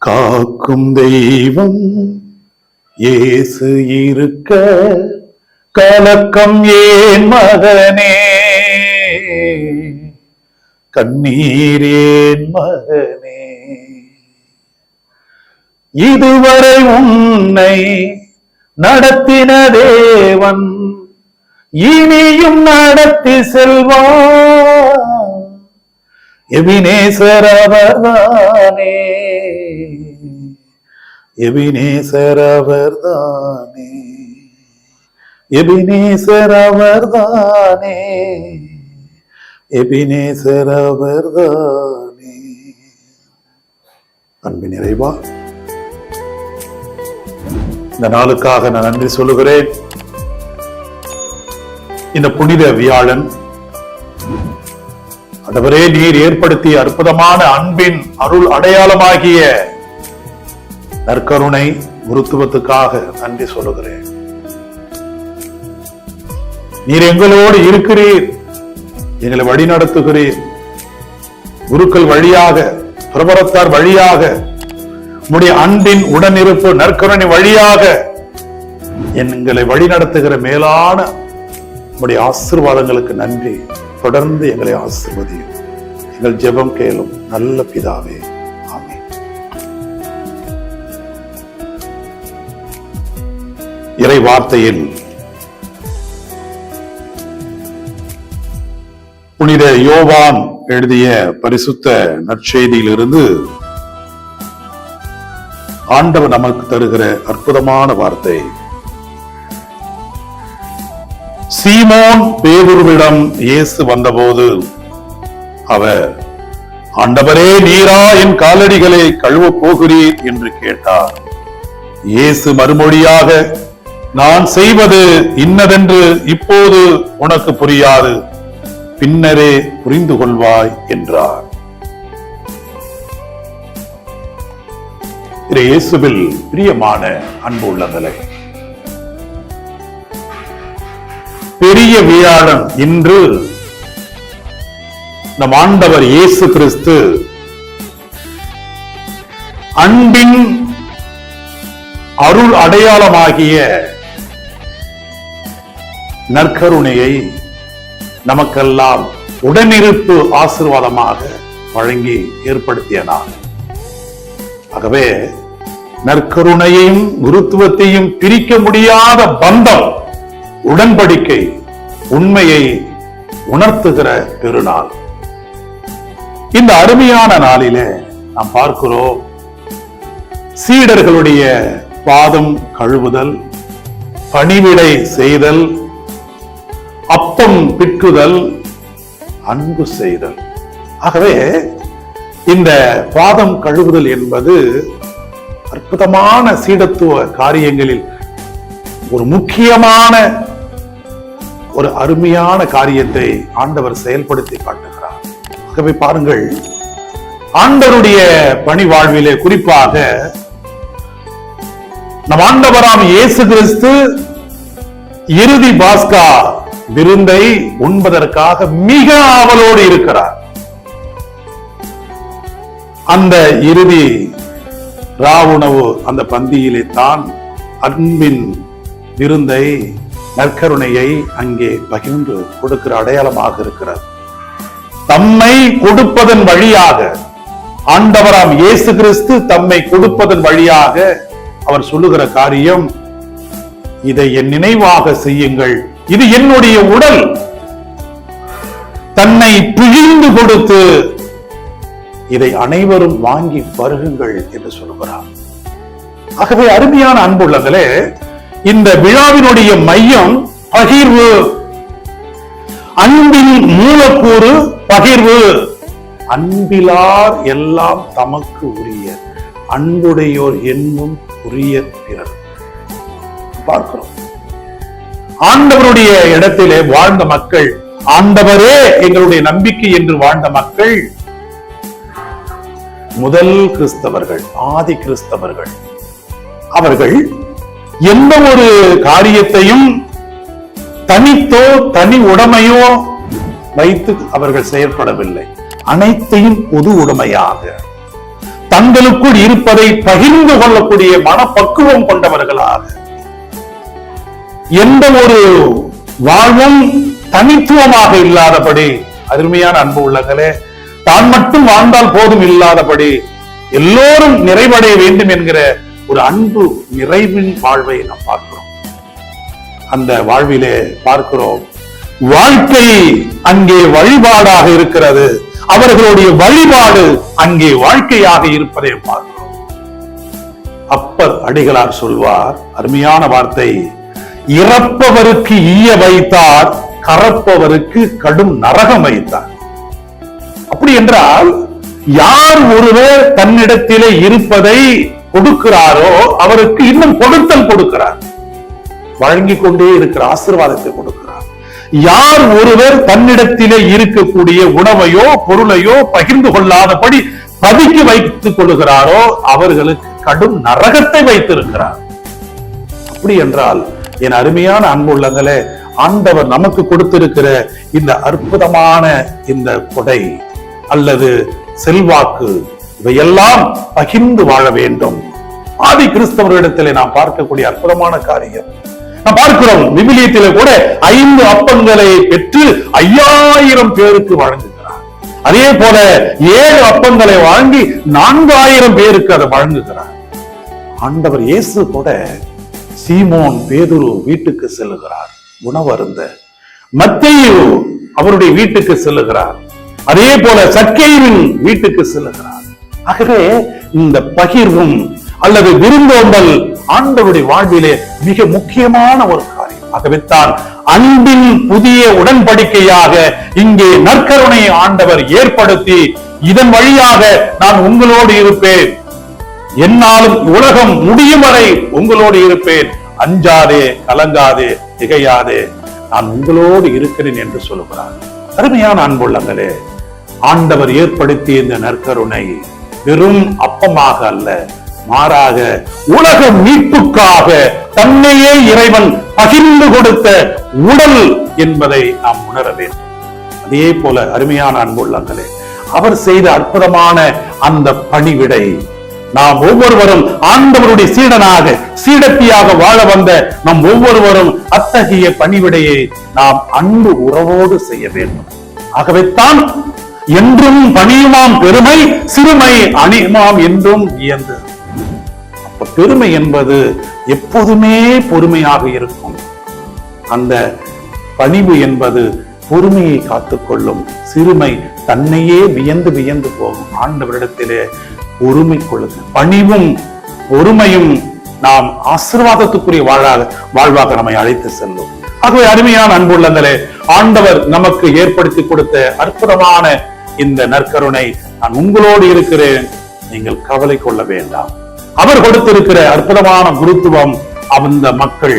காக்கும் தெய்வம் இயேசு இருக்க கலக்கம் ஏன் மகனே, கண்ணீர் ஏன் மகனே. இதுவரை உன்னை நடத்தின தேவன் இனியும் நடத்தி செல்வார். எபினேசர் அவர்தானே, எபினேசர் அவர்தானே, எபினேசர் அவர்தானே, எபினேசர் அவர்தானே. அன்பின் நிறைவா, இந்த நாளுக்காக நான் நன்றி சொல்லுகிறேன். இந்த புனித வியாழன் ஆண்டவரே, நீர் ஏற்படுத்திய அற்புதமான அன்பின் அருள் அடையாளமாகிய நற்கருணை குருத்துவத்துக்காக நன்றி சொல்லுகிறேன். நீர் எங்களோடு இருக்கிறீர், எங்களை வழி நடத்துகிறீர். குருக்கள் வழியாக, பிரபரத்தார் வழியாக, உம்முடைய அன்பின் உடனிருப்பு நற்கருணை வழியாக எங்களை வழி நடத்துகிற மேலான உம்முடைய ஆசீர்வாதங்களுக்கு நன்றி. தொடர்ந்து எங்களை ஆசீர்வதியும். எங்கள் ஜெபம் கேளும் நல்ல பிதாவே, ஆமென். இறை வார்த்தையில் புனித யோவான் எழுதிய பரிசுத்த நற்செய்தியிலிருந்து ஆண்டவர் நமக்கு தருகிற அற்புதமான வார்த்தை. சீமோன் பேதுருவிடம் இயேசு வந்தபோது அவர், ஆண்டவரே, நீரா என் காலடிகளை கழுவ போகிறீர் என்று கேட்டார். இயேசு மறுமொழியாக, நான் செய்வது இன்னதென்று இப்போது உனக்கு புரியாது, பின்னரே புரிந்து கொள்வாய் என்றார். இயேசுவில் பிரியமான அன்பு உள்ளங்களே, பெரிய வியாழன் இன்று நம் ஆண்டவர் இயேசு கிறிஸ்து அன்பின் அருள் அடையாளமாகிய நற்கருணையை நமக்கெல்லாம் உடனிருப்பு ஆசீர்வாதமாக வழங்கி ஏற்படுத்திய நாள். ஆகவே நற்கருணையையும் குருத்துவத்தையும் பிரிக்க முடியாத பந்தம், உடன்படிக்கை, உண்மையை உணர்த்துகிற பெருநாள். இந்த அருமையான நாளிலே நாம் பார்க்கிறோம், சீடர்களுடைய பாதம் கழுவுதல், பணிவிடை செய்தல், அப்பம் பிட்டுதல், அன்பு செய்தல். ஆகவே இந்த பாதம் கழுவுதல் என்பது அற்புதமான சீடத்துவ காரியங்களில் ஒரு முக்கியமான ஒரு அருமையான காரியத்தை ஆண்டவர் செயல்படுத்தி காட்டுகிறார். ஆகவே பாருங்கள், ஆண்டவருடைய பணி வாழ்விலே குறிப்பாக நம் ஆண்டவராம் இயேசு கிறிஸ்து இறுதி பாஸ்கா விருந்தை உண்பதற்காக மிக ஆவலோடு இருக்கிறார். அந்த இறுதி ராவுணவு அந்த பந்தியிலே தான் அன்பின் விருந்தை, நற்கருணையை அங்கே பகிர்ந்து கொடுக்கிற அடையாளமாக இருக்கிறது. தம்மை கொடுப்பதன் வழியாக, ஆண்டவராம் இயேசு கிறிஸ்து தம்மை கொடுப்பதன் வழியாக அவர் சொல்லுகிற காரியம், இதை என் நினைவாக செய்யுங்கள், இது என்னுடைய உடல், தன்னை பிழிந்து கொடுத்து இதை அனைவரும் வாங்கி பருகுங்கள் என்று சொல்லுகிறார். ஆகவே அருமையான அன்புள்ளங்களே, இந்த விழாவினுடைய மையம் பகிர்வு, அன்பின் மூலக்கூறு பகிர்வு. அன்பிலார் எல்லாம் தமக்கு உரிய, அன்புடையோர் என்னும் உரிய பிறர். பார்க்கிறோம், ஆண்டவருடைய இடத்திலே வாழ்ந்த மக்கள், ஆண்டவரே எங்களுடைய நம்பிக்கை என்று வாழ்ந்த மக்கள் முதல் கிறிஸ்தவர்கள், ஆதி கிறிஸ்தவர்கள். அவர்கள் எந்த ஒரு காரியத்தையும் தனித்தோ தனி உடைமையோ வைத்து அவர்கள் செயல்படவில்லை. அனைத்தையும் பொது உடைமையாக தங்களுக்குள் இருப்பதை பகிர்ந்து கொள்ளக்கூடிய மனப்பக்குவம் கொண்டவர்களாக, எந்த ஒரு வாழ்வும் தனித்துவமாக இல்லாதபடி, அருமையான அன்பு உள்ளங்களே, தான் மட்டும் வாழ்ந்தால் போதும் இல்லாதபடி எல்லோரும் நிறைவடைய வேண்டும் என்கிற ஒரு அன்பு நிறைவின் வாழ்வை நாம் பார்க்கிறோம். அந்த வாழ்விலே பார்க்கிறோம், வாழ்க்கை அங்கே வழிபாடாக இருக்கிறது, அவர்களுடைய வழிபாடு அங்கே வாழ்க்கையாக இருப்பதை பார்க்கிறோம். அப்பர் அடிகளார் சொல்வார், அருமையான வார்த்தை, இறப்பவருக்கு ஈய வைத்தார், கறப்பவருக்கு கடும் நரகம் வைத்தார். அப்படி என்றால், யார் ஒருவர் தன்னிடத்திலே இருப்பதை கொடுக்கிறாரோ அவருக்கு இன்னும் கொடுத்தல் கொடுக்கிறார், வழங்கிக் கொண்டே இருக்கிற ஆசீர்வாதத்தை கொடுக்கிறார். யார் ஒருவர் தன்னிடத்திலே இருக்கக்கூடிய உணவையோ பொருளையோ பகிர்ந்து கொள்ளாதபடி பதுக்கி வைத்துக் கொள்ளுகிறாரோ அவர்களுக்கு கடும் நரகத்தை வைத்திருக்கிறார். அப்படி என்றால் என் அருமையான அன்புள்ளங்களே, ஆண்டவர் நமக்கு கொடுத்திருக்கிற இந்த அற்புதமான இந்த கொடை அல்லது செல்வாக்கு, இவையெல்லாம் பகிர்ந்து வாழ வேண்டும். ஆதி கிறிஸ்தவர்களிடத்திலே நாம் பார்க்கக்கூடிய அற்புதமான காரியம் நாம் பார்க்கிறோம். விவிலியத்திலே கூட 5 அப்பங்களை பெற்று 5000 பேருக்கு வழங்குகிறார். அதே போல 7 அப்பங்களை வாங்கி 4000 பேருக்கு அதை வழங்குகிறார். ஆண்டவர் இயேசு கூட சீமோன் பேதுரு வீட்டுக்கு செல்லுகிறார் உணவருந்த. மத்தேயு அவருடைய வீட்டுக்கு செல்லுகிறார். அதே போல சக்கேயுவின் வீட்டுக்கு செல்லுகிறார். ஆகவே இந்த பகிர்வும் அல்லது விருந்தோம்பல் ஆண்டவருடைய வாழ்விலே மிக முக்கியமான ஒரு காரியம். ஆகவே தான் அன்பின் புதிய உடன்படிக்கையாக இங்கே நற்கருணையை ஆண்டவர் ஏற்படுத்தி, இதன் வழியாக நான் உங்களோடு இருப்பேன், என்னாலும் உலகம் முடியும் வரை உங்களோடு இருப்பேன், அஞ்சாதே, கலங்காதே, திகையாதே, நான் உங்களோடு இருக்கிறேன் என்று சொல்லுகிறார். அருமையான அன்புள்ளங்களே, ஆண்டவர் ஏற்படுத்திய இந்த நற்கருணை வெறும் அப்பமாக அல்ல, மாறாக உலக மீட்புக்காக தன்னையே இறைவன் பகிர்ந்து கொடுத்த உடல் என்பதை நாம் உணர வேண்டும். அதே போல அருமையான அன்புள்ளங்களே, அவர் செய்த அற்புதமான அந்த பணிவிடை நாம் ஒவ்வொருவரும் ஆண்டவருடைய சீடத்தியாக வாழ வந்த நம் ஒவ்வொருவரும் அத்தகைய பணிவிடையை நாம் அன்பு உறவோடு செய்ய வேண்டும். ஆகவே தான் என்றும் பணியுமாம் பெருமை, சிறுமை அணியுமாம் என்றும் வியந்து. அப்ப பெருமை என்பது எப்போதுமே பொறுமையாக இருக்கும். அந்த பணிவு என்பது பொறுமையை காத்துக்கொள்ளும். சிறுமை தன்னையே வியந்து வியந்து போகும். ஆண்டவரிடத்திலே பொறுமை கொள்ளுங்க. பணிவும் பொறுமையும் நாம் ஆசீர்வாதத்துக்குரிய வாழ்வாக நம்மை அழைத்து செல்லும். ஆகவே அருமையான அன்புள்ளங்களே, ஆண்டவர் நமக்கு ஏற்படுத்தி கொடுத்த அற்புதமான இந்த நற்கருணை, நான் உங்களோடு இருக்கிறேன், நீங்கள் கவலை கொள்ள வேண்டாம். அவர் கொடுத்திருக்கிற அற்புதமான குருத்துவம், அந்த மக்கள்,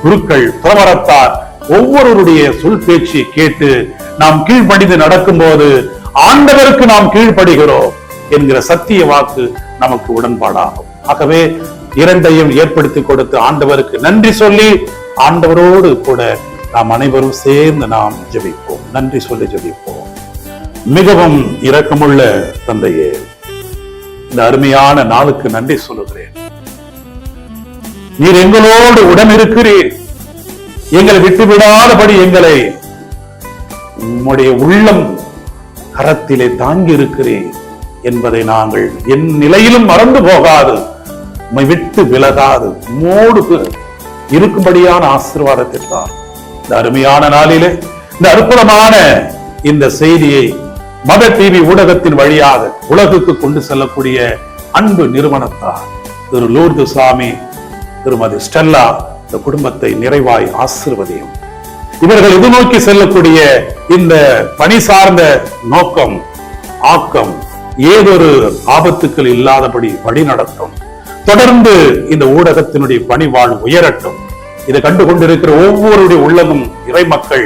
குருக்கள், துறவரத்தார் ஒவ்வொருவருடைய சொல் பேச்சு கேட்டு நாம் கீழ்ப்படிந்து நடக்கும் போது ஆண்டவருக்கு நாம் கீழ்ப்படுகிறோம் என்கிற சத்திய வாக்கு நமக்கு உடன்பாடாகும். ஆகவே இரண்டையும் ஏற்படுத்தி கொடுத்து ஆண்டவருக்கு நன்றி சொல்லி ஆண்டவரோடு கூட நாம் அனைவரும் சேர்ந்து நாம் ஜெபிப்போம். நன்றி சொல்லி ஜெபிப்போம். மிகவும் இரக்கமுள்ள தந்தையே, இந்த அருமையான நாளுக்கு நன்றி சொல்லுகிறேன். நீர் எங்களோடு உடன் இருக்கிறீர். எங்களை விட்டுவிடாதபடி எங்களை உம்முடைய உள்ளம் கரத்திலே தாங்கி இருக்கிறேன் என்பதை நாங்கள் என் நிலையிலும் மறந்து போகாது, உம்மை விட்டு விலகாது உம்மோடு இருக்கும்படியான ஆசீர்வாதத்திற்காக இந்த அருமையான நாளிலே இந்த அற்புதமான இந்த செய்தியை மத டிவி ஊடகத்தின் வழியாக உலகுக்கு கொண்டு செல்லக்கூடிய அன்பு நிறுவனத்தார் திரு லூர்து சாமி, திருமதி ஸ்டெல்லா, இந்த குடும்பத்தை நிறைவாய் ஆசீர்வதியும். இவர்கள் எதிர்நோக்கி செல்லக்கூடிய இந்த பணி சார்ந்த நோக்கம், ஆக்கம் ஏதொரு ஆபத்துக்கள் இல்லாதபடி வழி நடத்தும். தொடர்ந்து இந்த ஊடகத்தினுடைய பணிவாழ் உயரட்டும். இதை கண்டு கொண்டிருக்கிற ஒவ்வொருடைய உள்ளமும் இறை மக்கள்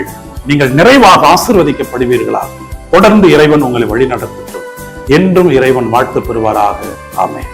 நீங்கள் நிறைவாக ஆசீர்வதிக்கப்படுவீர்களாக. தொடர்ந்து இறைவன் உங்களை வழி நடத்தட்டும். என்றும் இறைவன் வாழ்த்து பெறுவாராக. ஆமென்.